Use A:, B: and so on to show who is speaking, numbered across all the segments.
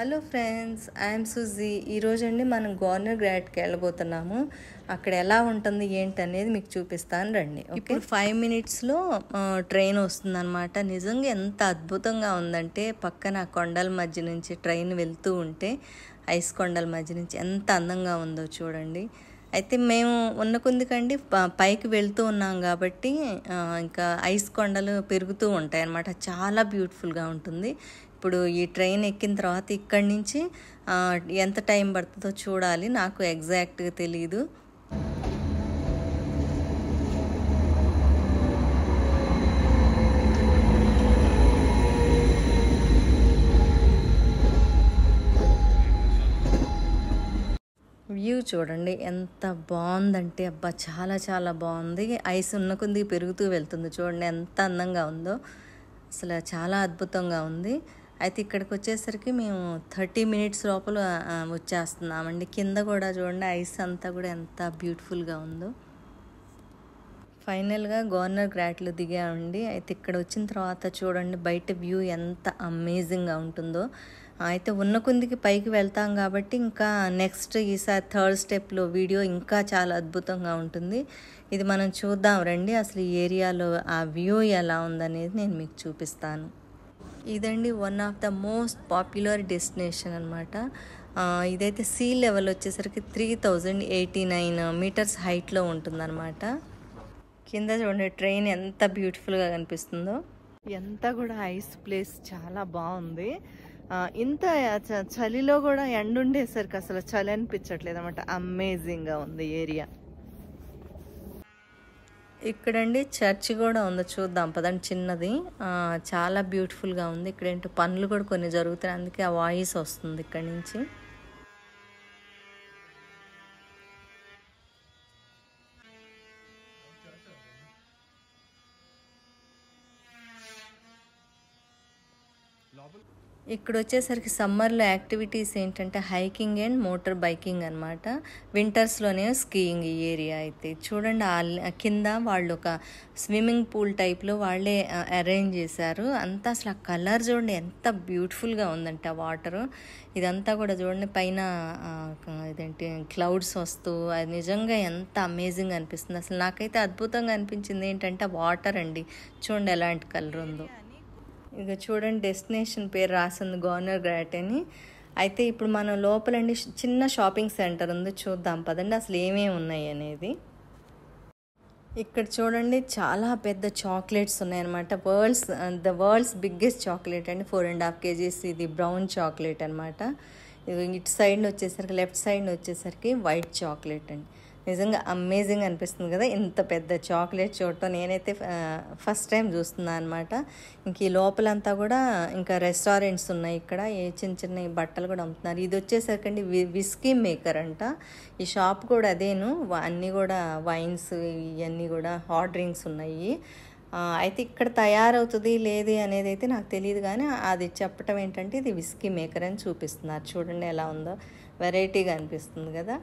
A: Hello friends, I'm Suji. ఈరోజు అండి మనం గవర్నర్ గ్రాట్కి వెళ్ళబోతున్నాము. అక్కడ ఎలా ఉంటుంది ఏంటి అనేది మీకు చూపిస్తాను రండి. ఇప్పుడు 5 minutesలో ట్రైన్ వస్తుందన్నమాట. నిజంగా ఎంత అద్భుతంగా ఉందంటే పక్కన కొండల మధ్య నుంచి ట్రైన్ వెళ్తూ ఉంటే ఐస్ కొండల మధ్య నుంచి ఎంత అందంగా ఉందో చూడండి. అయితే మేము ఉన్న కొందికండి పైకి వెళ్తూ ఉన్నాం కాబట్టి ఇంకా ఐస్ కొండలు పెరుగుతూ ఉంటాయి అన్నమాట. చాలా బ్యూటిఫుల్గా ఉంటుంది. ఇప్పుడు ఈ ట్రైన్ ఎక్కిన తర్వాత ఇక్కడి నుంచి ఎంత టైం పడుతుందో చూడాలి. నాకు ఎగ్జాక్ట్గా తెలీదు. వ్యూ చూడండి ఎంత బాగుందంటే అబ్బా, చాలా చాలా బాగుంది. ఐస్ ఉన్న కొద్దిగా పెరుగుతూ వెళ్తుంది. చూడండి ఎంత అందంగా ఉందో, అసలు చాలా అద్భుతంగా ఉంది. అయితే ఇక్కడికి వచ్చేసరికి మేము 30 minutes లోపల వచ్చేస్తున్నామండి. కింద కూడా చూడండి ఐస్ అంతా కూడా ఎంత బ్యూటిఫుల్గా ఉందో. ఫైనల్గా గవర్నర్ గ్రాట్లో దిగామండి. అయితే ఇక్కడ వచ్చిన తర్వాత చూడండి బయట వ్యూ ఎంత అమేజింగ్గా ఉంటుందో. అయితే ఉన్న కొందికి పైకి వెళ్తాం కాబట్టి ఇంకా నెక్స్ట్ ఈసారి 3rd స్టెప్లో వీడియో ఇంకా చాలా అద్భుతంగా ఉంటుంది. ఇది మనం చూద్దాం రండి. అసలు ఈ ఏరియాలో ఆ వ్యూ ఎలా ఉందనేది నేను మీకు చూపిస్తాను. ఇదండి one of the most popular destination అనమాట. ఇదైతే సీ లెవెల్ వచ్చేసరికి 3089 meters హైట్లో ఉంటుందన్నమాట. కింద చూడండి ట్రైన్ ఎంత బ్యూటిఫుల్గా కనిపిస్తుందో. ఎంత కూడా ఐస్ ప్లేస్ చాలా బాగుంది. ఇంత చలిలో కూడా ఎండ ఉండేసరికి అసలు చలి అనిపించట్లేదు అనమాట. అమేజింగ్గా ఉంది ఏరియా. ఇక్కడండి చర్చ్ కూడా ఉంది, చూద్దాం పదండి. చిన్నది చాలా బ్యూటిఫుల్గా ఉంది. ఇక్కడ ఏంటో పనులు కూడా కొన్ని జరుగుతాయి, అందుకే ఆ వాయిస్ వస్తుంది ఇక్కడి నుంచి. ఇక్కడ వచ్చేసరికి సమ్మర్లో యాక్టివిటీస్ ఏంటంటే హైకింగ్ అండ్ మోటార్ బైకింగ్ అనమాట. వింటర్స్లోనే స్కీయింగ్ ఈ ఏరియా. అయితే చూడండి కింద వాళ్ళు ఒక స్విమ్మింగ్ పూల్ టైప్లో వాళ్ళే అరేంజ్ చేశారు. అంతా అసలు ఆ కలర్ చూడండి ఎంత బ్యూటిఫుల్గా ఉందంటే ఆ వాటరు. ఇదంతా కూడా చూడండి పైన ఇదేంటి క్లౌడ్స్ వస్తూ అది నిజంగా ఎంత అమేజింగ్ అనిపిస్తుంది. అసలు నాకైతే అద్భుతంగా అనిపించింది ఏంటంటే వాటర్ అండి. చూడండి ఎలాంటి కలర్ ఉందో. ఇక చూడండి డెస్టినేషన్ పేరు రాసింది గవర్నర్ గ్రాట్ అని. అయితే ఇప్పుడు మనం లోపలండి చిన్న షాపింగ్ సెంటర్ ఉంది, చూద్దాం పదండి అసలు ఏమేమి ఉన్నాయి అనేది. ఇక్కడ చూడండి చాలా పెద్ద చాక్లెట్స్ ఉన్నాయన్నమాట. ద వరల్డ్స్ బిగ్గెస్ట్ చాక్లెట్ అండి, 4.5 kgs. ఇది బ్రౌన్ చాక్లెట్ అనమాట. ఇటు సైడ్ వచ్చేసరికి లెఫ్ట్ సైడ్ వచ్చేసరికి వైట్ చాక్లెట్ అండి. నిజంగా అమేజింగ్ అనిపిస్తుంది కదా ఇంత పెద్ద చాక్లెట్ చూడటం. నేనైతే ఫస్ట్ టైం చూస్తున్నాను అనమాట. ఇంక ఈ లోపలంతా కూడా ఇంకా రెస్టారెంట్స్ ఉన్నాయి. ఇక్కడ చిన్న చిన్న బట్టలు కూడా అమ్ముతున్నారు. ఇది వచ్చేసరికి అండి విస్కీ మేకర్ అంట. ఈ షాప్ కూడా అదేను, అన్నీ కూడా వైన్స్ ఇవన్నీ కూడా హాట్ డ్రింక్స్ ఉన్నాయి. అయితే ఇక్కడ తయారవుతుంది లేదు అనేది అయితే నాకు తెలియదు, కానీ అది చెప్పటం ఏంటంటే ఇది విస్కీ మేకర్ అని చూపిస్తున్నారు. చూడండి ఎలా ఉందో, వెరైటీగా అనిపిస్తుంది కదా.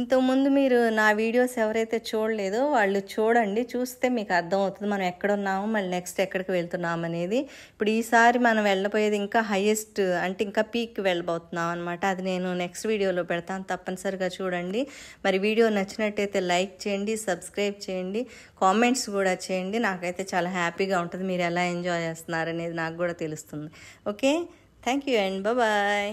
A: ఇంతకుముందు మీరు నా వీడియోస్ ఎవరైతే చూడలేదో వాళ్ళు చూడండి, చూస్తే మీకు అర్థమవుతుంది మనం ఎక్కడున్నాము మళ్ళీ నెక్స్ట్ ఎక్కడికి వెళ్తున్నాం అనేది. ఇప్పుడు ఈసారి మనం వెళ్ళబోయేది ఇంకా హైయెస్ట్ అంటే ఇంకా పీక్కి వెళ్ళబోతున్నాం అనమాట. అది నేను నెక్స్ట్ వీడియోలో పెడతాను, తప్పనిసరిగా చూడండి. మరి వీడియో నచ్చినట్టయితే లైక్ చేయండి, సబ్స్క్రైబ్ చేయండి, కామెంట్స్ కూడా చేయండి. నాకైతే చాలా హ్యాపీగా ఉంటుంది. మీరు ఎలా ఎంజాయ్ చేస్తున్నారు అనేది నాకు కూడా తెలుస్తుంది. Okay, thank you and bye.